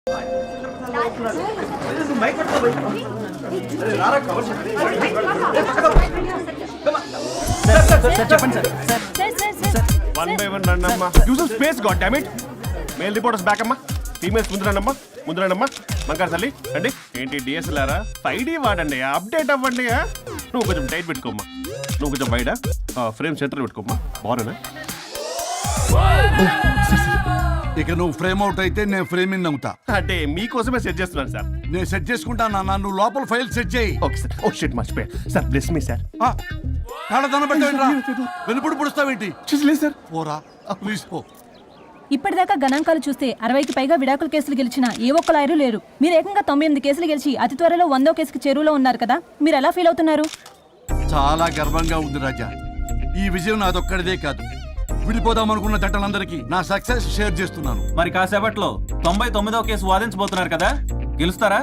One by one రండమ్మా. Use space god damn it. Male reporters back అమ్మా. Females ముందు రండమ్మా మంకారు తల్లి రండి. ఏంటి డిఎస్ఎల్ఆరా 5D వాడండి, అప్డేట్ అవ్వండి. నువ్వు కొంచెం టైట్ పెట్టుకోమ్మా, నువ్వు కొంచెం వైడా ఫ్రేమ్ సెంటర్ పెట్టుకోమ్మా. బాగున్నా ఇక నువ్వు ఫ్రేమ్ అవుట్ అయితే నేను ఫ్రేమింగ్ అవుతా. అంటే మీకోసమే సెట్ చేస్తున్నాను సార్. నేను సెట్ చేసుకుంటా నాన్న, నువ్వు లోపల ఫైల్ సెట్ చేయి. Okay sir. ఓ షిట్ మర్చిపోయా సార్. Bless me sir. కాళ్ళదన పెట్టేంట్రా, వెనుపుడు పుడుస్తావేంటి? చూసలేదు సార్. పోరా ప్లీజ్ పో. ఇప్పటిదాకా గణాంకాలు చూస్తే 60కి పైగా విడాకుల కేసులు గెలిచిన ఏ ఒక్క లాయరు లేరు. మీరు ఏకంగా 98 కేసులు గెలిచి అతి త్వరలో 100వ కేసుకి చెరువులో ఉన్నారు కదా, మీరు ఎలా ఫీల్ అవుతున్నారు? చాలా గర్వంగా ఉంది రాజా. ఈ విజయం నాదొక్కడిదే కాదు, విడిపోదాం అనుకున్న జంటలందరికీ నా సక్సెస్ షేర్ చేస్తున్నాను. మరి కాసేపట్లో 99వ కేసు వాదించబోతున్నారు కదా, గెలుస్తారా?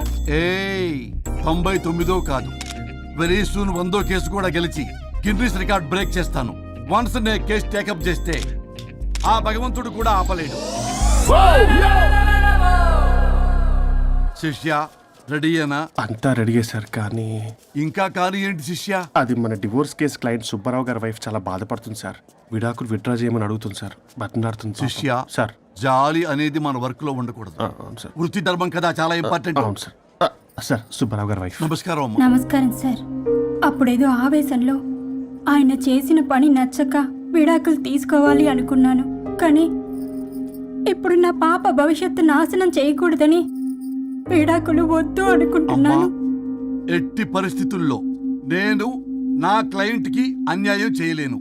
99 కాదు, వెరీ సూన్ 100వ కేసు కూడా గెలిచి గిన్నిస్ రికార్డ్ బ్రేక్ చేస్తాను. వన్స్ నే కేసు టేకప్ చేస్తే ఆ భగవంతుడు కూడా ఆపలేడు. శిష్య రెడీయేనా? అంతా రెడీయే సార్. కానీ ఇంకా కానీ ఏంటి శిష్య? అది మన డివోర్స్ కేసు క్లయింట్ సుబ్బారావు గారి వైఫ్ చాలా బాధపడుతుంది సార్. విడాకులు విత్డ్రా చేయమని అడుగుతుంది సార్. బతినాడుతుంది శిష్య. సార్ జాలి అనేది మన వర్క్ లో ఉండకూడదు. అవును సార్. వృత్తి ధర్మం కదా, చాలా ఇంపార్టెంట్. అవును సార్. సార్ సుబ్బారావు గారి వైఫ్. నమస్కారం అమ్మా. నమస్కారం సార్. అప్పుడేదో ఆవేశంలో ఆయన చేసిన పని నచ్చక విడాకులు తీసుకోవాలి అనుకున్నాను. కానీ ఇప్పుడు నా పాప భవిష్యత్తు నాశనం చేయకూడదని విడాకులు వద్దు అనుకుంటున్నాను. ఎట్టి పరిస్థితుల్లో నేను నా క్లయింట్ కి అన్యాయం చేయలేను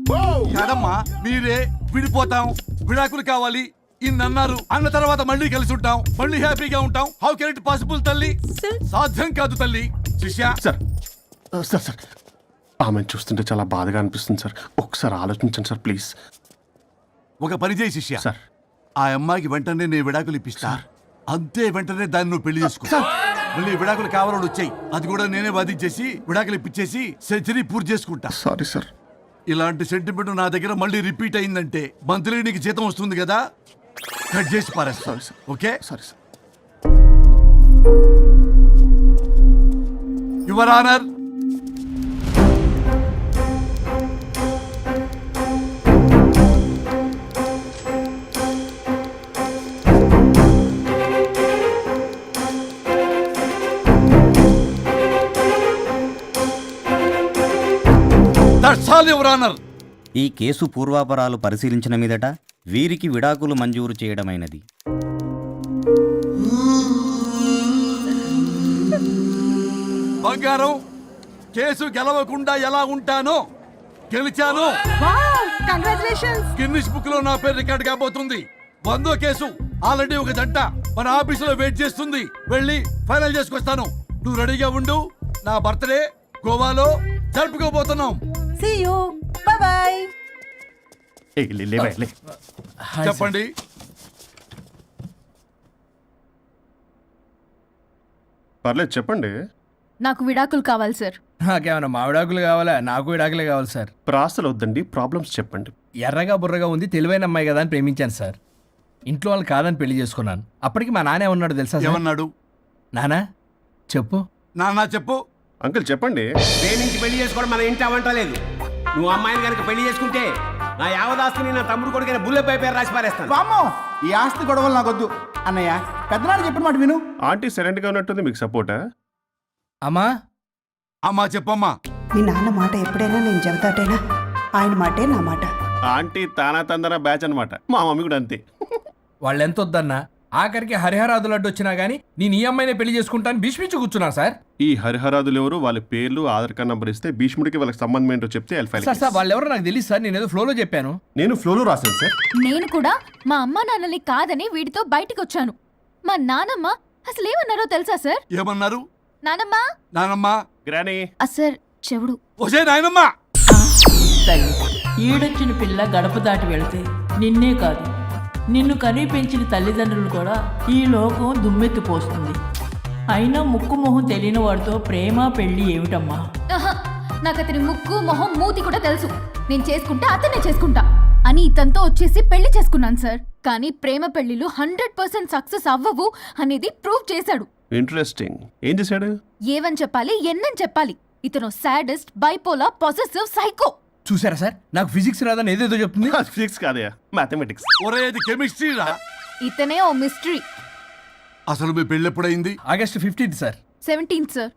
కదమ్మా. మీరే విడిపోతాం, విడాకులు కావాలి ఇన్నన్నారు అన్న తర్వాత మళ్ళీ కలిసి ఉంటాం, మళ్ళీ హ్యాపీగా ఉంటాం. హౌ కెన్ ఇట్ పాసిబుల్ తల్లి? సాధ్యం కాదు తల్లి. శిష్య సార్ సార్ సార్ ఆమెను చూస్తుంటే చాలా బాధగా అనిపిస్తుంది సార్. ఒకసారి ఆలోచించండి సార్ ప్లీజ్. ఒక పని చేయి శిష్య. సార్ ఆ అమ్మాయికి వెంటనే నేను విడాకులు ఇప్పిస్తా. అంతే, వెంటనే దాన్ని నువ్వు పెళ్లి చేసుకో. మళ్ళీ విడాకులు కావాలని వచ్చాయి, అది కూడా నేనే వాదించేసి విడాకులు ఇప్పించేసి సెంచరీ పూర్తి చేసుకుంటా. Sorry sir. ఇలాంటి సెంటిమెంట్ నా దగ్గర మళ్ళీ రిపీట్ అయిందంటే మంత్లీ నీకు జీతం వస్తుంది కదా, కట్ చేసి పారేస్తా. Sorry sir. Okay sorry sir. Your honour, ఈ కేసు పూర్వాపరాలు పరిశీలించిన మీదట వీరికి విడాకులు మంజూరు చేయడమైనది. బంగారం, కేసు గెలవకుండా ఎలా ఉంటానో గెలిచాను. గిన్నిస్ బుక్ లో నా పేరు రికార్డ్ కాబోతుంది. 100వ కేసు ఆల్రెడీ ఒక జంట మన ఆఫీసులో వెయిట్ చేస్తుంది. వెళ్ళి ఫైనల్ చేసుకొస్తాను. నువ్వు రెడీగా ఉండు. నా బర్త్డే గోవాలో జరుపుకోబోతున్నాం. See you. Bye bye. చెప్పండి. పర్లేదు చెప్పండి. నాకు విడాకులు కావాలి సార్. నాకేమన్నా మా విడాకులు కావాలా? నాకు విడాకులే కావాలి సార్. ప్రాసలు వద్దండి, ప్రాబ్లమ్స్ చెప్పండి. ఎర్రగా బుర్రగా ఉంది, తెలివైన అమ్మాయి కదా అని ప్రేమించాను సార్. ఇంట్లో వాళ్ళు కాదని పెళ్లి చేసుకున్నాను. అప్పటికి మా నాన్న ఏమన్నాడు తెలుసా? ఏమన్నాడు? నానా చెప్పు. నాన్న చెప్పు. అంకుల్ చెప్పండి. ప్రేమించి పెళ్లి చేసుకోవడం మన ఇంటి అవంటలేదు. నువ్వు అమ్మాయిని కనుక పెళ్లి చేసుకుంటే నా యావదాస్తిని నా తమ్ముడు కొడుకైన బుల్లెపై పేరు రాసి పారేస్తాను. వామ్మో, ఈ ఆస్తి గొడవలు నాకొద్దు అన్నయ్య. పెద్దనాడు చెప్పిన మాట విను. ఆంటీ సైలెంట్ గా ఉన్నట్టుంది, మీకు సపోర్టా? అమ్మా అమ్మా చెప్పమ్మా. మీ నాన్న మాట ఎప్పుడైనా నేను చెబుతాటేనా? ఆయన మాటే నా మాట. ఆంటీ తానా తందన బ్యాచ్ అనమాట. మా మమ్మీ కూడా అంతే. వాళ్ళు ఎంత వద్దన్నా ఆఖరికి హరిహరాదులు అడ్డు వచ్చినా గానీ నేను ఈ అమ్మాయిని పెళ్లి చేసుకుంటాను భీష్మించి కూర్చున్నాను సార్. ఈ హరిహరాదులు ఎవరు, వాళ్ళ పేర్లు ఆధార్ కార్డ్ నంబర్ ఇస్తే భీష్ముడికి వాళ్ళకి సంబంధం ఏంటో చెప్తే సార్ వాళ్ళు ఎవరో నాకు తెలియదు సార్. నేను ఏదో ఫ్లోలో చెప్పాను. నేను ఫ్లోలో రాశాను సార్. నేను కూడా మా అమ్మ నాన్నని కాదని వీడితో బయటికి వచ్చాను. మా నానమ్మ అసలు ఏమన్నారో తెలుసా సార్? ఏమన్నారు? నానమ్మ నానమ్మ గ్రానీ సార్ చెవుడు. ఒసే నాయనమ్మ. తల్లి, ఈడొచ్చిన పిల్ల గడప దాటి వెళితే నిన్నే కాదు నిన్ను కనీ పెంచిన తల్లిదండ్రులు కూడా ఈ లోకం దుమ్మెత్తిపోస్తుంది. అయినా ముక్కు మొహం తెలియని వాడితో ప్రేమ పెళ్లి ఏమిటమ్మా? నాకు అతని ముక్కు మొహం మూతి కూడా తెలుసు. నేను చేసుకుంటా అతనే చేసుకుంటా అని ఇతనితో వచ్చేసి పెళ్లి చేసుకున్నాను సార్. కానీ ప్రేమ పెళ్లిలు 100% సక్సెస్ అవ్వవు అనేది ప్రూవ్ చేశాడు. ఇంట్రెస్టింగ్. ఏం చేశాడు? ఏవని చెప్పాలి, ఎన్నని చెప్పాలి. ఇతను సాడెస్ట్, బైపోలార్, పొసెసివ్, సైకో. చూసారా సార్, నాకు ఫిజిక్స్ రాదని ఏదేదో చెప్తుంది. ఫిజిక్స్ కాదయా, మ్యాథమెటిక్స్. ఒరే ఇది కెమిస్ట్రీ రా. ఇతనే ఓ మిస్టరీ. అసలు మీ పెళ్ళి ఎప్పుడైంది? August 15th sir. 17th sir.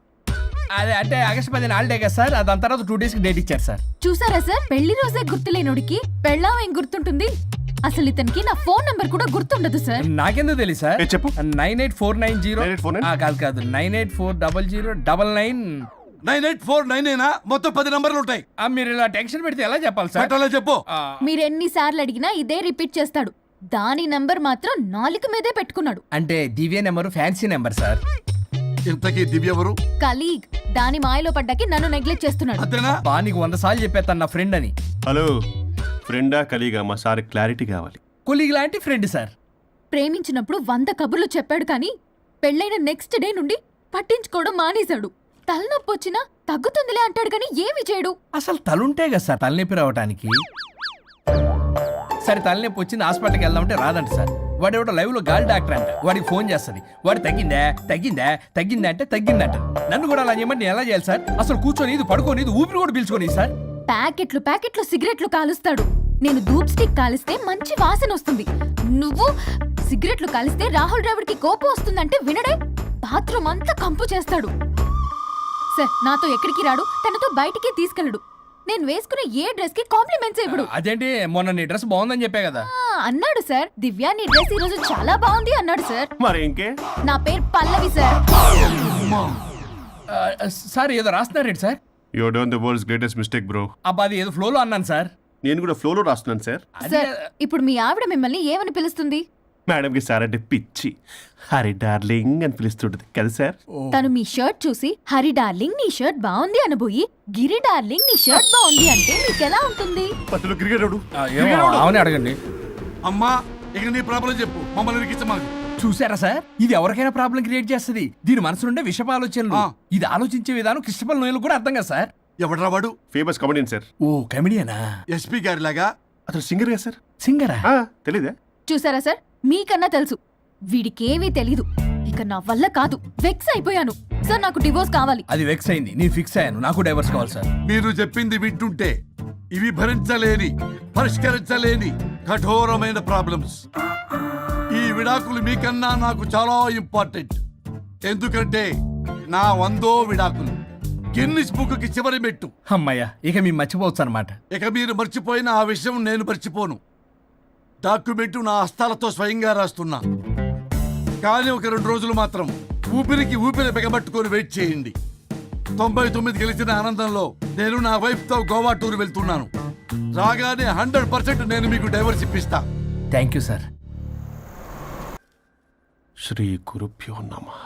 అదే అంటే ఆగస్ట్ 15 హాలిడే కదా సార్, దాని తర్వాత 2 days డేట్ ఇచ్చారు సార్. చూసారా సార్, పెళ్లి రోజే గుర్తులేనుడికి పెళ్ళాం ఏం గుర్తుంటుంది? అసలు ఇతనికి నా ఫోన్ నంబర్ కూడా గుర్తుండదు సార్. నాకెందుకు తెలియదు సార్? చెప్పు. 98490 98490? కాదు 9840099. 98499 మొత్తం 10 నంబర్లు ఉంటాయి. మీరు ఇలా టెన్షన్ పెడితే ఎలా చెప్పాలి సార్? పెట్టాలో చెప్పు. మీరు ఎన్నిసార్లు అడిగినా ఇదే రిపీట్ చేస్తాడు. దాని నంబర్ మాత్రం నాలుక మీదే పెట్టుకున్నాడు. అంటే దివ్య నెంబర్ ఫ్యాన్సీ నెంబర్ సార్. ఇంతకీ దివ్య ఎవరు? కలీగ్. దాని మాయలో పడ్డాకి నన్ను నెగ్లెక్ట్ చేస్తున్నాడు. అంతేనా? బా నీకు 100 సార్లు చెప్పేస్తాను నా ఫ్రెండ్ అని. హలో, ఫ్రెండా కలీగా? మా సార్ క్లారిటీ కావాలి. కొలీగ్ లాంటి ఫ్రెండ్ సార్. ప్రేమించినప్పుడు 100 కబుర్లు చెప్పాడు కానీ పెళ్ళైన నెక్స్ట్ డే నుండి పట్టించుకోవడం మానేశాడు. తలనొప్పి వచ్చినా తగ్గుతుందిలే అంటాడు కానీ ఏమి చేయడు. అసలు తలుంటే కదా సార్ తలనొప్పి రావటానికి. సరే తలనొప్పి వచ్చింది హాస్పిటల్కి వెళ్దామంటే రాదంట సార్. వాడు ఎవడో లైవ్ లో గాలి డాక్టర్ అంట, వాడికి ఫోన్ చేస్తుంది. వాడు తగ్గిందా తగ్గిందా తగ్గిందా అంటే తగ్గిందంట. నన్ను కూడా అలా చేయమంటే నేను ఎలా చేయాలి సార్? అసలు కూర్చొని ఇది పడుకోని ఇది ఊపిరి కూడా పీల్చుకొని సార్. ప్యాకెట్లు సిగరెట్లు కాలుస్తాడు. నేను ధూప్ స్టిక్ కాలిస్తే మంచి వాసన వస్తుంది. నువ్వు సిగరెట్లు కాలిస్తే రాహుల్ ద్రావిడ్ కి కోపం వస్తుందంటే వినడే. బాత్రూమ్ అంతా కంపు చేస్తాడు. సార్ నాతో ఎక్కడికి రాడు, తనతో బయటికి తీసుకెళ్ళడు. నేను వేసుకున్న ఏ డ్రెస్ కి కాంప్లిమెంట్స్ ఇవ్వడు. అదేంటి మొన్న నీ డ్రెస్ బాగుందని చెప్పా కదా. అన్నాడు సార్. దివ్య నీ డ్రెస్ ఈ రోజు చాలా బాగుంది అన్నాడు సార్. మరి ఇంకే? నా పేరు పల్లవి సార్. సార్ ఏదో రాస్తున్నారేంటి sir? You done the world's greatest mistake bro. అబ్బా అది ఏదో ఫ్లోలో అన్నాను సార్. నేను కూడా ఫ్లోలో రాస్తున్నాను సార్. సార్ ఇప్పుడు మీ ఆవిడ మిమ్మల్ని ఏమని పిలుస్తుంది? మేడంకి సార్ అంటే పిచ్చి. హరి డార్లింగ్ అని పిలుస్తుంటది కదా సార్. తను మీ షర్ట్ చూసి హరి డార్లింగ్ నీ షర్ట్ బాగుంది అనబోయి గిరి డార్లింగ్ నీ షర్ట్ బాగుంది అంటే మీకెలా ఉంటుంది? పత్తులు క్రికెట్ అవునే అడగండి. అమ్మా ఇక నీ ప్రాబ్లం చెప్పు, మమ్మల్ని ఇరికించమాకు. చూసారా సార్, ఇది ఎవరికైనా ప్రాబ్లం క్రియేట్ చేస్తుంది. దీని మనసు నుండే విషప ఆలోచనలు. ఇది ఆలోచించే విధానం కృష్ణపల్ నోయలు కూడా అర్థం కదా సార్. ఎవడ్రా వాడు? Famous comedian sir. ఓ కమెడియనా? ఎస్పీ గారి లాగా? అతను సింగర్ కదా సార్. సింగరా? తెలీదా? చూసారా సార్, మీకన్నా తెలుసు. వీడికేమీ తెలీదు. ఇక నా వల్ల కాదు, వెక్స్ అయిపోయాను సార్. నాకు డివోర్స్ కావాలి. అది వెక్స్ అయింది, నేను ఫిక్స్ అయ్యాను. నాకు డైవర్స్ కావాలి సార్. మీరు చెప్పింది వింటుంటే ఇవి భరించలేని, పరిష్కరించలేని కఠోరమైన ప్రాబ్లమ్స్. ఈ విడాకులు మీకన్నా నాకు చాలా ఇంపార్టెంట్. ఎందుకంటే నా 100వ విడాకులు గిన్నిస్ బుక్కి చివరి మెట్టు. అమ్మయ్య, ఇక మేము మర్చిపోవచ్చు అనమాట. ఇక మీరు మర్చిపోయిన ఆ విషయం నేను మర్చిపోను. డాక్యుమెంటు నా హస్తాలతో స్వయంగా రాస్తున్నా. కానీ ఒక 2 రోజులు మాత్రం ఊపిరికి ఊపిరి బిగబట్టుకొని వెయిట్ చేయండి. 99 గెలిచిన ఆనందంలో నేను నా వైఫ్తో గోవా టూర్ వెళ్తున్నాను. రాగానే 100% నేను మీకు డైవర్స్ ఇప్పిస్తా. Thank you sir. శ్రీ గురుభ్యో నమః.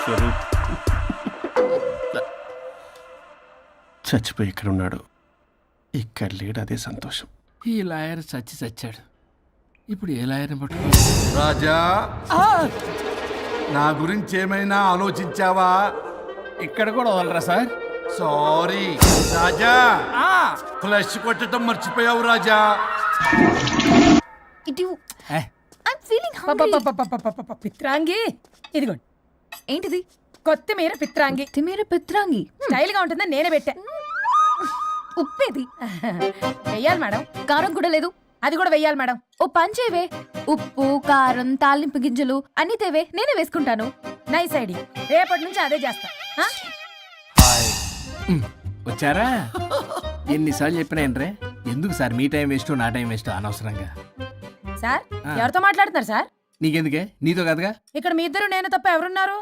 స్వరూప్ చచ్చిపోయి ఇక్కడ ఉన్నాడు. ఇక్కడ లేడు, అదే సంతోషం. ఈ లాయర్ చచ్చాడు. ఇప్పుడు ఏ లాయర్ని పట్టుకో? రాజా, నా గురించి ఏమైనా ఆలోచించావా? ఇక్కడ కూడా వదలరా సార్? సారీ రాజా, ఫ్లష్ కొట్టడం మర్చిపోయావు రాజా. పిత్రాంగి ఇదిగోండి. ఏంటిది? కొత్తిమీర పిత్రాంగి. పిత్రాంగి స్టైల్ గా ఉంటుందని నేనే పెట్టా. ఉప్పేది వెయ్యాలి మేడం. కారం కూడా లేదు. అది కూడా వెయ్యాలి మేడం. ఓ పంచేవే, ఉప్పు కారం తాలింపు గింజలు అన్ని తేవే, నేనే వేసుకుంటాను. Nice idea. రేపటి నుంచి అదే చేస్తా. వచ్చారా? ఎన్నిసార్లు చెప్పినాయండ్రే, ఎందుకు సార్ మీ టైం వేస్ట్ నా టైం వేస్ట్ అనవసరంగా? సార్ ఎవరితో మాట్లాడుతున్నారు సార్? నీకెందుకే, నీతో కదగా. ఇక్కడ మీ ఇద్దరు నేను తప్ప ఎవరున్నారు?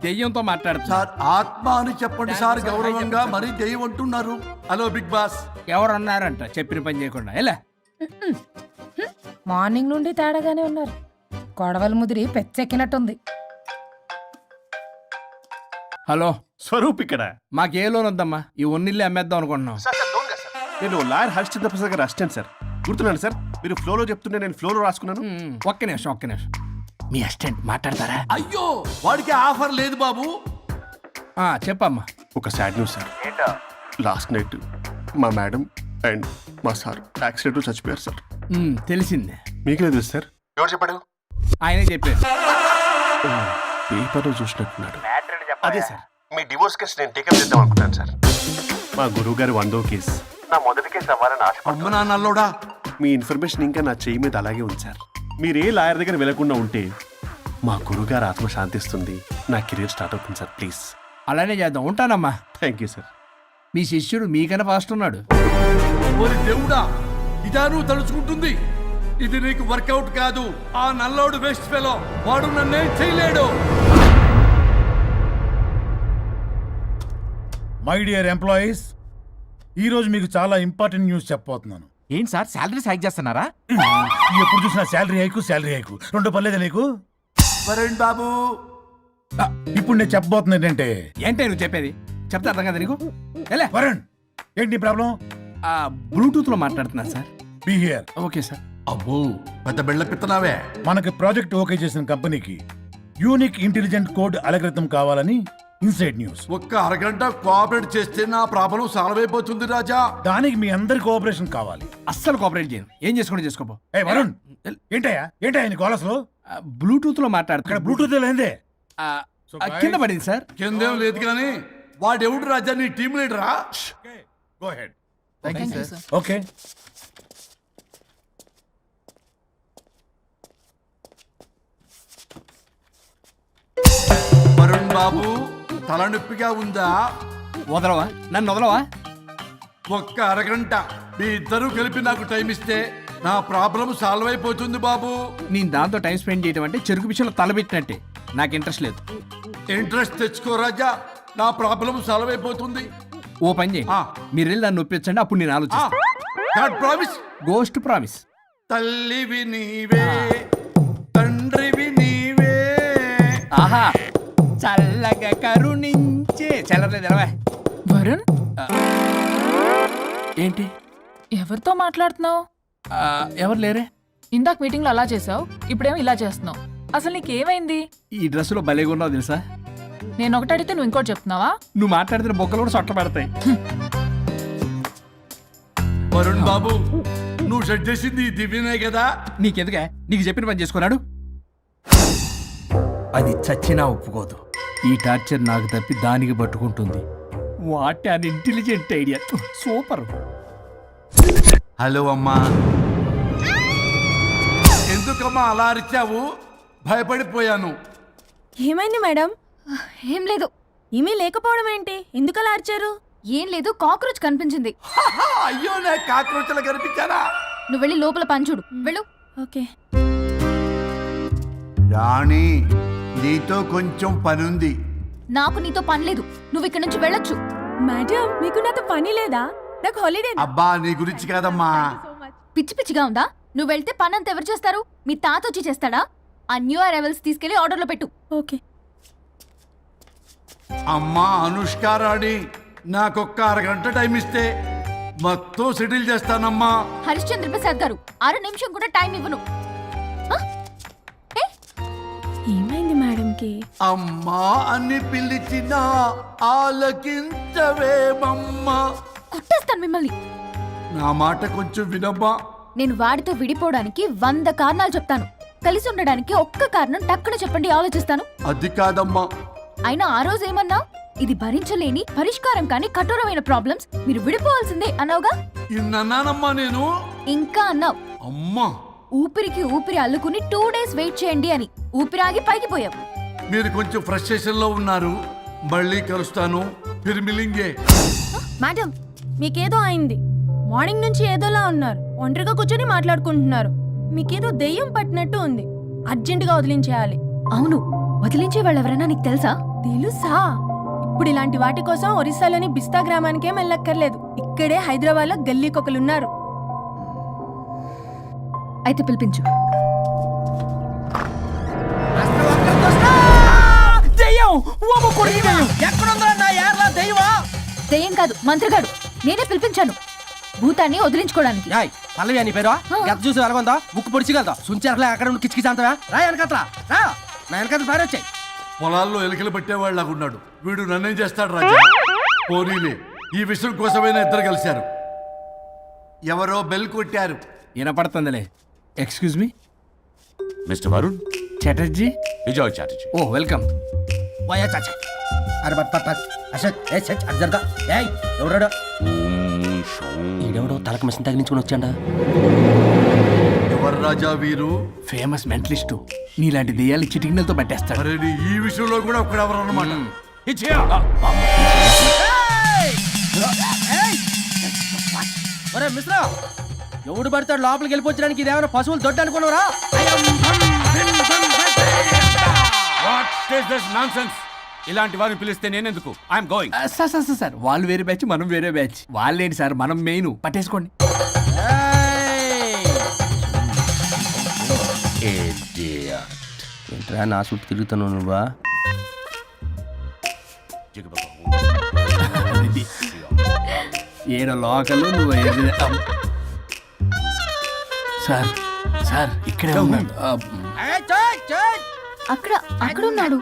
దెయ్యంతో మాట్లాడుతా. సార్ ఆత్మ అని చెప్పండి సార్, గౌరవంగా. మరీ దెయ్యం అంటున్నారు. Hello big boss. ఎవరన్నారంట చెప్పిన పని చేయకుండా? ఎలా మార్నింగ్ నుండి తేడాగానే ఉన్నారు. కొడవల ముదిరి పెచ్చెక్కినట్టుంది. హలో స్వరూప్ ఇక్కడ. మాకే లోన్ వద్దమ్మా, ఈ ఒన్నిల్లు అమ్మేద్దాం అనుకుంటున్నాం. నేను లాయర్ హరిశ్చంద్ర ప్రసాద్ గారు అసిస్టెంట్ సార్. గుర్తున్నాను సార్, మీరు ఫ్లోలో చెప్తుంటే నేను ఫ్లోలో రాసుకున్నాను. ఒక్క నిమిషం. మీ అసిస్టెంట్ మాట్లాడతారా? అయ్యో వాడికి ఆఫర్ లేదు బాబు. చెప్పమ్మా. ఒక sad news sir. Last night మా మేడం అండ్ మా సార్ యాక్సిడెంట్ చచ్చిపోయారు సార్. తెలిసిందే. మీకే తెలుసు సార్. ఎవరు చెప్పాడు? ఆయనే చెప్పారు. పేపర్లో చూసినట్టున్నాడు. అదే సార్, మీ డివోర్స్ కేసు నేను టేకప్ చేద్దాం అనుకుంటాను సార్. మా గురువు గారి 100వ కేసు నా మొదటి కేసు అవ్వాలని ఆశ. అమ్మ నాన్నల్లోడా, మీ ఇన్ఫర్మేషన్ ఇంకా నా చెయ్యి మీద అలాగే ఉంది సార్. మీరు ఏ లాయర్ దగ్గర వెళ్లకుండా ఉంటే మా గురువు గారు ఆత్మ శాంతిస్తుంది, నా కెరీర్ స్టార్ట్ అవుతుంది సార్. ప్లీజ్ అలానే చేద్దాం. ఉంటానమ్మా. Thank you sir. మీ శిష్యుడు మీకన్నా ఫాస్ట్ ఉన్నాడు. ఓరి దేవుడా, ఇదా నువ్వు తలుచుకుంటుంది? ఇది నీకు వర్కౌట్ కాదు. ఆ నల్లోడు వేస్ట్ ఫెలో, వాడు నన్నేం చేయలేడు. మై డియర్ ఎంప్లాయీస్, ఈ రోజు మీకు చాలా ఇంపార్టెంట్ న్యూస్ చెప్పబోతున్నాను. ఏంటి సార్ శాలరీస్ హైక్ చేస్తున్నారా? ఎప్పుడు చూసినా శాలరీ హైకు రెండు పర్లేదా నీకు? వరుణ్ బాబు, ఇప్పుడు నేను చెప్పబోతున్నా ఏంటంటే, ఏంటే నువ్వు చెప్పేది? చెప్తా అర్థం కదా నీకు? ఎలా వరుణ్, ఏంటి ప్రాబ్లం? బ్లూటూత్ లో మాట్లాడుతున్నా sir. Be here. Okay sir. అబ్బో పెద్ద బిళ్ళ పిత్తనావే. మనకి ప్రాజెక్ట్ ఓకే చేసిన కంపెనీకి యూనిక్ ఇంటెలిజెంట్ కోడ్ అలకృతం కావాలని ఇన్సైడ్ న్యూస్. ఒక్క అరగంట కోఆపరేట్ చేస్తే నా ప్రాబ్లం సాల్వ్ అయిపోతుంది రాజా. దానికి మీ అందరి కోఆపరేషన్ కావాలి. అస్సలు కోఆపరేట్ చేయను. ఏం చేసుకోండి చేసుకోపో. ఏ వరుణ్, ఏంటయ్యా నీ కాలర్స్లో? బ్లూటూత్ లో మాట్లాడుతున్నా. ఇక్కడ బ్లూటూత్ లేదే. కింద పడింది సార్. కిందేం లేదు కానీ వాడెవడు రాజా? నీ టీం లీడరా? Go head. ఓకే. వరుణ్ బాబు, తలనొప్పిగా ఉందా? వదలవా? నన్ను వదలవా? ఒక్క అరగంట మీ ఇద్దరూ కలిపి నాకు టైం ఇస్తే నా ప్రాబ్లం సాల్వ్ అయిపోతుంది బాబు. నేను దాంతో టైం స్పెండ్ చేయడం అంటే చెరుకు విషయంలో తలబెట్టినట్టే. నాకు ఇంట్రెస్ట్ లేదు. ఇంట్రెస్ట్ తెచ్చుకో రాజా, నా ప్రాబ్లం సాల్వ్ అయిపోతుంది. ఓ పని చేయి, మీరు వెళ్ళి నన్ను ఒప్పించండి, అప్పుడు నేను ఆలోచిస్తాను. ప్రామిస్. Ghost promise. తల్లివి నీవే, తండ్రివి నీవే. ఆహా, చల్లగా కరుణించే. చల్లలేదు ఎలవా. వరుణ్, ఏంటి? ఎవరితో మాట్లాడుతున్నావు? ఎవరు లేరే. ఇందాక మీటింగ్లో అలా చేసావు, ఇప్పుడేమో ఇలా చేస్తున్నావు. అసలు నీకేమైంది? ఈ డ్రెస్సులో భలేగా ఉన్నావు తెలుసా. నేను ఒకటి అడిగితే నువ్వు ఇంకోటి చెప్తున్నావా? నువ్వు మాట్లాడితే బొక్కలు కూడా సొట్ట పడతాయి. వరుణ్ బాబు, నువ్వు సెట్ చేసింది ఈ దివ్యనే కదా? నీకెందుకే? నీకు చెప్పిన పని చేసుకున్నాడు. అది చచ్చినా ఒప్పుకోదు. ఈ టార్చర్ నాకు తప్పి దానికి పట్టుకుంటుంది. What an intelligent idea. Super. Hello అమ్మా. ఎందుకమ్మా అలా అరిచావు? భయపడిపోయాను. ఏమైంది మేడం? ఏం లేదు. ఏమీ లేకపోవడం ఏంటి? ఎందుకలా అరిచారు? ఏం లేదు, కాక్రోచ్ కనిపించింది. అయ్యో, నా కాక్రోచ్లు కనిపించారా? నువ్వు వెళ్ళి లోపల పని చూడు. వెళ్ళు. ఓకే. రాణి, నీతో కొంచెం పనుంది. నాకు నీతో పని లేదు. నువ్వు ఇక్కడి నుంచి వెళ్ళొచ్చు. మేడం, మీకు నాతో పని లేదా? నాకు హాలిడే. అబ్బా, నీ గురించి కాదమ్మా. పిచ్చి పిచ్చిగా ఉందా? నువ్వు వెళ్తే పని అంతా ఎవరు చేస్తారు? మీ తాత వచ్చి చేస్తాడా? ఆ న్యూ అరైవల్స్ తీసుకెళ్లి ఆర్డర్లో పెట్టు. ఓకే. అమ్మా అనుష్క రాణి, నాకొక్క అరగంట టైం ఇస్తే మొత్తం సెటిల్ చేస్తానమ్మా. హరిశ్చంద్ర ప్రసాద్ గారు, 6 నిమిషం కూడా టైం ఇవ్వను. ఏమైంది మేడంకి? అమ్మా అని పిలిచినా ఆలకించవేమమ్మా. కొట్టేస్తాను మిమ్మల్ని. నా మాట కొంచెం వినమ్మా. నేను వాడితో విడిపోవడానికి 100 కారణాలు చెప్తాను. కలిసి ఉండడానికి ఒక్క కారణం టక్కున చెప్పండి, ఆలోచిస్తాను. అది కాదమ్మా. అయినా ఆ రోజు ఏమన్నా? ఇది భరించలేని, పరిష్కారం కాని కఠోరమైన ప్రాబ్లమ్స్, మీరు విడిపోవాల్సిందే అన్నావుగా. ఇన్నానమ్మా నేను. ఇంకా అన్నావు. అమ్మా, ఊపిరికి ఊపిరి అల్లుకుని 2 డేస్ వెయిట్ చేయండి అని. ఊపిరాగి పైకి పోయావు. మీరు కొంచెం ఫ్రస్ట్రేషన్ లో ఉన్నారు. మళ్ళీ కలుస్తాను. ఫిర్మిలింగే. మేడం, మీకేదో అయింది. మార్నింగ్ నుంచి ఏదోలా ఉన్నారు. ఒంటరిగా కూర్చొని మాట్లాడుకుంటున్నారు. మీకేదో దెయ్యం పట్టినట్టు ఉంది. అర్జెంటుగా వదిలించేయాలి. అవును, వదిలించే వాళ్ళు ఎవరైనా నీకు తెలుసా? తెలుసా? ఇప్పుడు ఇలాంటి వాటి కోసం ఒరిస్సాలోని బిస్తా గ్రామానికేం వెళ్ళక్కర్లేదు. ఇక్కడే హైదరాబాద్లో గల్లీకొకలున్నారు. అయితే పిలిపించు. దెయ్యం కాదు, మంత్రిగాడు. నేనే పిలిపించాను భూతాన్ని వదిలించుకోవడానికి. పల్లవి అని పేరు గత చూసి వెలగొందా ముక్కు పొడిచిగలదా సుంచరలే అక్కడ ఉండి కిచకిచ అంతవా రా వెనకట్రా రా నా వెనకట్ల పారి వచ్చాయి పొలాల్లో ఎలికలు పట్టేవాళ్ళగా ఉన్నాడు వీడు నన్నేం చేస్తాడు రాజా పోనీలే ఈ విషయం కోసమైనా ఇద్దరు కలిశారు ఎవరో బెల్ కొట్టారు వినపడుతుందిలే excuse me mister Varun Chatterjee Vijay Chatterjee oh welcome వాయా చాచా అరే బట్ పట్ అసత్ ఏ సచ్ అర్జర్గా ఏయ్ ఎవరాడు ఈడెవడో తలకు మిషన్ తగిలించుకొని వచ్చాడా ఎవరు రాజా వీరు ఫేమస్ మెంటలిస్టు నీలాంటి దెయ్యాలు చిటికినలతో పట్టేస్తాడు అరే నీ ఈ విషయంలో కూడా ఒకడెవరు అన్నమాట ఒరే మిశ్రా ఎవడు పడతాడు లోపలికి వెళ్ళిపోవడానికి ఇదేమైనా పశువులు దొడ్డు అనుకున్నారా ఇలాంటి వారిని పిలిస్తే నేనెందుకు ఐఎమ్ గోయింగ్ సార్ వాళ్ళు వేరే బ్యాచ్ మనం వేరే బ్యాచ్ వాళ్ళేంటి సార్ మనం మెయిన్ పట్టేసుకోండి ఏంట్రా నా చుట్టూ తిరుగుతాను నువ్వా ఏడో లోకలు నువ్వు సార్ సార్ ఇక్కడే ఉన్నాడు అక్కడ అక్కడ ఉన్నాడు.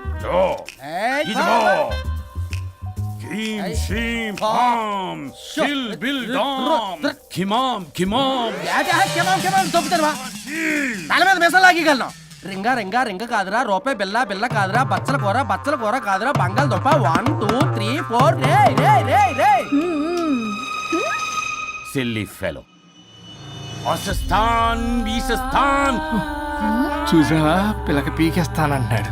తల మీద మెసలాగలను రింగా రింగా రింగ కాదురా రూపాయి బిల్ల బిల్ల కాదురా బచ్చల కూర కాదురా బంగాళదుంప 1 2 3 4 రే రే రే రే సిల్లీ ఫెలో అసస్థాన్ వీసస్థాన్ చూసావా పిల్లక పీకేస్తానంటాడు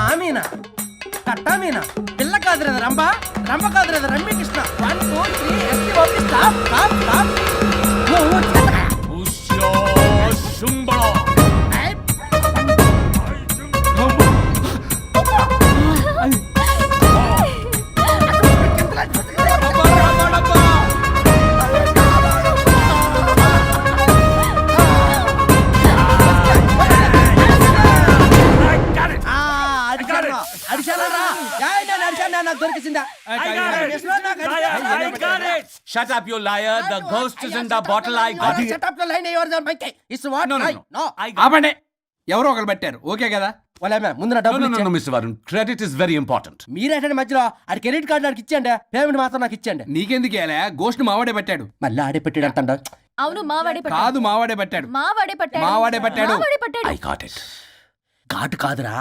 ఆమీనా కట్టామీనా పిల్ల కాదురా రంభ రంభ కాదురా Ramya Krishna 1 2 3 ST OP stop stop stop Shut up, you liar. The ghost is in the bottle. I got it. Shut up the line yours on my case. It's what? No. ఆపండి ఎవరో ఒకరు పెట్టారు okay కదా వాళ్ళ ముందు నా డబ్బులు No, Mr. Varun. Credit is very important. మీరేటండి మధ్యలో ఆడి క్రెడిట్ కార్డు నాకు ఇచ్చేయండి పేమెంట్ మాత్రం నాకు ఇచ్చేయండి నీకెందుకు ఇవ్వాలి గోస్ట్ మావాడే పెట్టాడు మళ్ళీ ఆడే పెట్టాడు అంటాడు అవును మావాడే పట్టాడు. కాదు మావాడే పెట్టాడు మావాడే పట్టాడు. మావాడే పట్టాడు. మావాడే పట్టాడు. I got it. ఘాటు కాదురా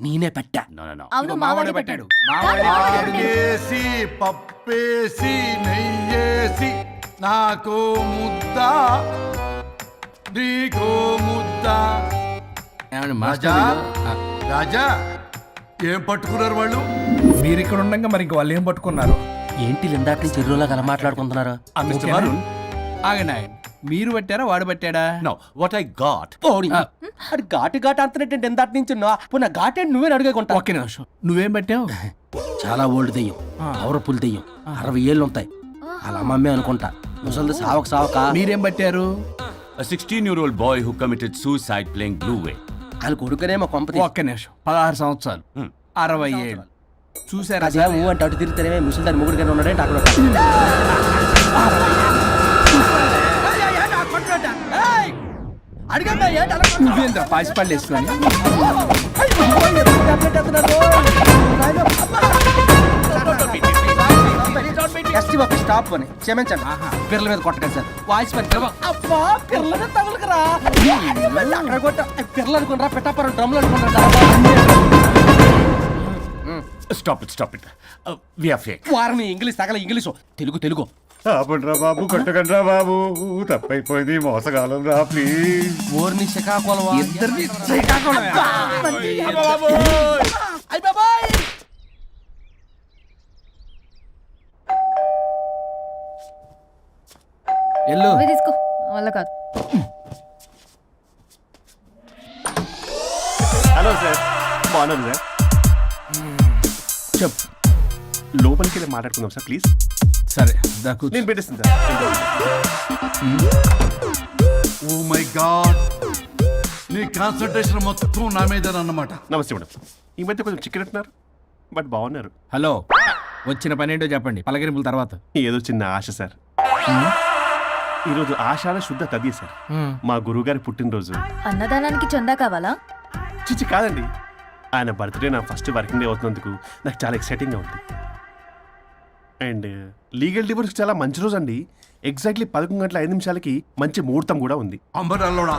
నేనే పెట్టా No. అవును ఇదిగో మావాడే మావాడే పట్టాడు. మావాడే ఆకేసి పప్పేసి నెయ్యేసి నాకు ముద్ద నీకో ముద్ద ఏమండి రాజా మాస్టర్ రాజా ఏం పట్టుకున్నారు వాళ్ళు మీరు ఇక్కడ ఉండగా మరి ఇంక వాళ్ళు ఏం పట్టుకున్నారు ఏంటి ఇందాక నుంచి చెరువులో కల మాట్లాడుకుంటున్నారు Mr. Varun. ఆగండి మీరు పట్టారా వాడు పట్టాడా No, what I got. అది ఘాటు ఘాటు అంతనేంటి ఎంత నుంచి పునః ఘాటేంటి నువ్వే అడిగేకుంటా ఒకే నిమిషం నువ్వేం పెట్టావు చాలా ఓల్డ్ దెయ్యం పవర్ఫుల్ దెయ్యం 60 ఏళ్ళు ఉంటాయి అలా అమ్మమ్మే అనుకుంటా ముసలి సావక మీరేం పట్టారు A 16-year-old boy who committed suicide playing Blue Whale. వాళ్ళ కొడుకునేమో కొంపతి ఒక్క నిమిషం 16 సంవత్సరాలు 67 చూసారా అంటే అటు తిరిగితేనే ముసలి దాని ముగ్గురు ఉన్నాడంటే అక్కడ నువ్వేంద్ర పాసిపళ్ళు వేసుకొని స్టాప్ అని క్షమించండి పిల్లల మీద కొట్టకండి సార్ వాయిస్ అబ్బా పిల్లల మీద తగులుకురా అక్కడ కొట్ట పిల్లలు అనుకున్నారా పెట్టాపరం డ్రమ్లు అనుకున్నారా Stop it. We are fake. వారిని ఇంగ్లీష్ తగల ఇంగ్లీషు తెలుగు ఆపండ్రా బాబు కొట్టకండ్రా బాబు తప్పైపోయింది మోసగాలం రా ప్లీజ్. ఊరిని శ్రీకాకుళం ఇద్దరిని ఎల్లు నువ్వే తీసుకో వల్ల కాదు. హలో సార్ బాగున్నాను సార్. చెప్పు లోపలికి వెళ్ళి మాట్లాడుకుందాం సార్ ప్లీజ్. సరే దాకు నేను పెట్టేస్తాను సార్. ఓ మై గాడ్ నీ కాన్సన్ట్రేషన్ మొత్తం నా మీదనన్నమాట నమస్తే మేడం. ఈ మధ్య కొంచెం చికెన్ అంటున్నారు బట్ బాగున్నారు. హలో వచ్చిన పని ఏంటో చెప్పండి, పలకరింపుల తర్వాత. ఏదో చిన్న ఆశ సార్. ఈరోజు ఆషాఢ శుద్ధ తది సార్, మా గురువుగారి పుట్టినరోజు. అన్నదానానికి చందా కావాలా? చిచ్చి కాదండి, ఆయన బర్త్డే నా ఫస్ట్ వర్కింగ్ డే అవుతున్నందుకు నాకు చాలా ఎక్సైటింగ్గా ఉంది. అండ్ లీగల్ డివోర్స్ చాలా మంచి రోజు అండి. ఎగ్జాక్ట్లీ 11:05 మంచి ముహూర్తం కూడా ఉంది. అంబరాల్లోడా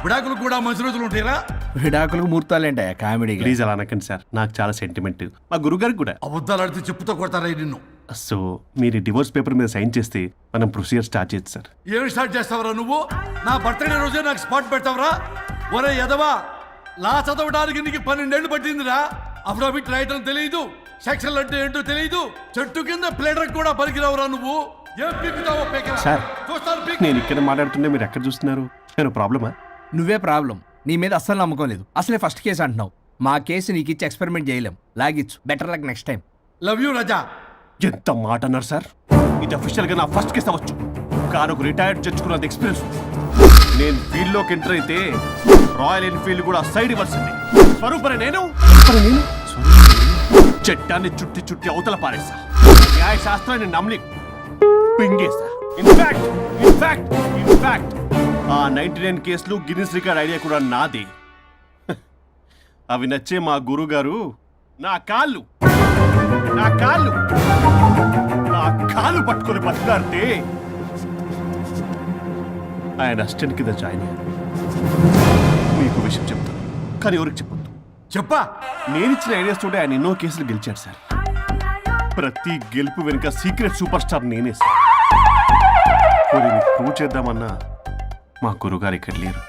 విడాకులు కూడా మంచి రోజులు ఉంటాయిరా? విడాకులకు ముహూర్తాలేంటే కామెడీ. ప్లీజ్ అలా అనకండి సార్, నాకు చాలా సెంటిమెంట్, మా గురువుగారికి కూడా. అబద్ధాలు ఆడితే చెప్పుతో కొడతారా నిన్ను? సో మీరు డివోర్స్ పేపర్ మీద సైన్ చేస్తే మనం ప్రొసీజర్ స్టార్ట్ చేయొచ్చు సార్. ఏమి స్టార్ట్ చేస్తావరా నువ్వు? నా బర్త్డే రోజే నాకు స్పాట్ పెడతావరా? ఒరే ఎదవా, లా చదవడానికి నీకు 12 ఏళ్ళు పట్టిందిరా. అఫిడవిట్ రాయటం తెలియదు, సెక్షన్లు అంటే ఏంటో తెలియదు, చెట్టు కింద ప్లేడర్ కూడా పలికిరావురా నువ్వు. ఏం పీకుతావో పీకరా. సార్ చూస్తాను పీక్. నేను ఇక్కడ మాట్లాడుతుంటే మీరు ఎక్కడ చూస్తున్నారు? నేను ప్రాబ్లమా? నువ్వే ప్రాబ్లం. నీ మీద అస్సలు నమ్మకం లేదు. అసలే ఫస్ట్ కేసు అంటున్నావు. మా కేసు నీకు ఇచ్చి ఎక్స్పెరిమెంట్ చేయలేం. లాగిచ్చు. Better luck next time. Love you Raza. ఎంత మాట అన్నారు సార్? ఇది అఫీషియల్ గా నా ఫస్ట్ కేసు అవ్వచ్చు, కానీ ఒక రిటైర్డ్ జడ్జ్కున్నంత ఎక్స్పీరియన్స్. నేను ఫీల్డ్ లోకి ఎంటర్ అయితే రాయల్ ఎన్ఫీల్డ్ కూడా సైడ్ ఇవ్వాల్సింది. స్వరూపరే నేను చట్టాన్ని చుట్టి చుట్టి అవతల పారేసా. న్యాయ శాస్త్రాన్ని నమ్మి పింగేసా. ఇన్ఫాక్ట్ ఆ 99 కేసులు గిన్నిస్ రికార్డ్ ఐడియా కూడా నాదే. అవి నచ్చే మా గురువు గారు నా కాళ్ళు పట్టుకొని బతికాడితే ఆయన అసిస్టెంట్ కింద జాయిన్ అయ్యాను. మీకు విషయం చెప్తాను, కానీ ఎవరికి చెప్పొద్దు. చెప్పా. నేనిచ్చిన ఐడియాస్ తోటి ఆయన ఎన్నో కేసులు గెలిచాడు సార్. ప్రతి గెలుపు వెనుక సీక్రెట్ సూపర్ స్టార్ నేనే సార్. ప్రూవ్ చేద్దామన్నా మా గురుగారు ఇక్కడ లేరు.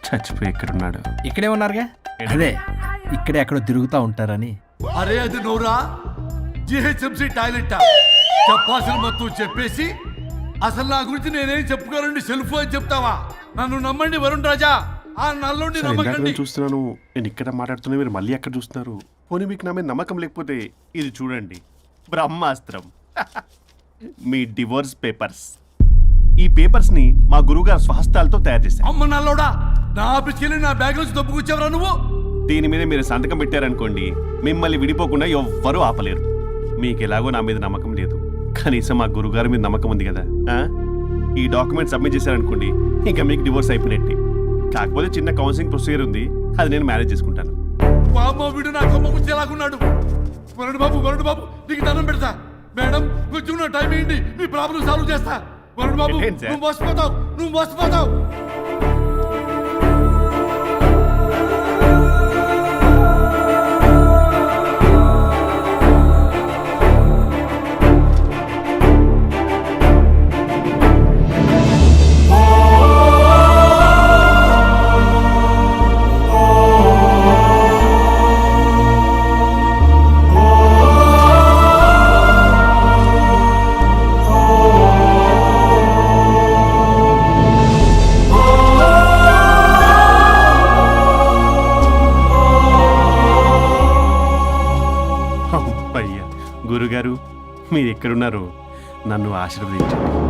చచ్చిపోయి ఎక్కడున్నాడు? ఇక్కడే ఉన్నారుగా. అదే ఇక్కడే ఎక్కడో తిరుగుతూ ఉంటారని. అరే అది నోరా, జిహెచ్ఎంసీ టాయిలెట్ చెప్పాల్సిన మొత్తం చెప్పేసి అసలు నా గురించి నేనేం చెప్పుకోనండి సెల్ఫ్ అని చెప్తావా? నన్ను నమ్మండి వరుణ్ రాజా, ఆ నల్లోండి సార్, ఇందాక నమ్మకండి. నేను చూస్తున్నాను, నేను ఇక్కడ మాట్లాడుతున్నా, మీరు మళ్ళీ ఎక్కడ చూస్తున్నారు? పోనీ మీకు నా మీద నమ్మకం లేకపోతే ఇది చూడండి, బ్రహ్మాస్త్రం. మీ డివోర్స్ పేపర్స్. ఈ పేపర్స్ ని మా గురువుగారు స్వహస్తాలతో తయారు చేశారు. అమ్మ నల్లోడా, నా ఆఫీస్కి వెళ్ళి నా బ్యాగ్ నుంచి దొబ్బుకొచ్చావరా నువ్వు? దీని మీద మీరు సంతకం పెట్టారనుకోండి, మిమ్మల్ని విడిపోకుండా ఎవ్వరూ ఆపలేరు. మీకు ఎలాగో నా మీద నమ్మకం లేదు, కనీసం మా గురుగారి మీద నమ్మకం ఉంది కదా. ఈ డాక్యుమెంట్ సబ్మిట్ చేశారనుకోండి, ఇంకా మీకు డివోర్స్ అయిపోయినట్టే. కాకపోతే చిన్న కౌన్సిలింగ్ ప్రొసీజర్ ఉంది, అది నేను మేనేజ్ చేసుకుంటాను. వామ్మో, వీడు నా కొమ్మ ముంచేలాగున్నాడు. వరుణ్ బాబు నీకు దండం పెడతా. మేడం కొంచెం నా టైం ఏంటి, మీ ప్రాబ్లం సాల్వ్ చేస్తా. వరుణ్ బాబు ఏంటి సార్? నువ్వు మోసపోతావు. గురుగారు, మీరు ఎక్కడున్నారో నన్ను ఆశీర్వదించండి.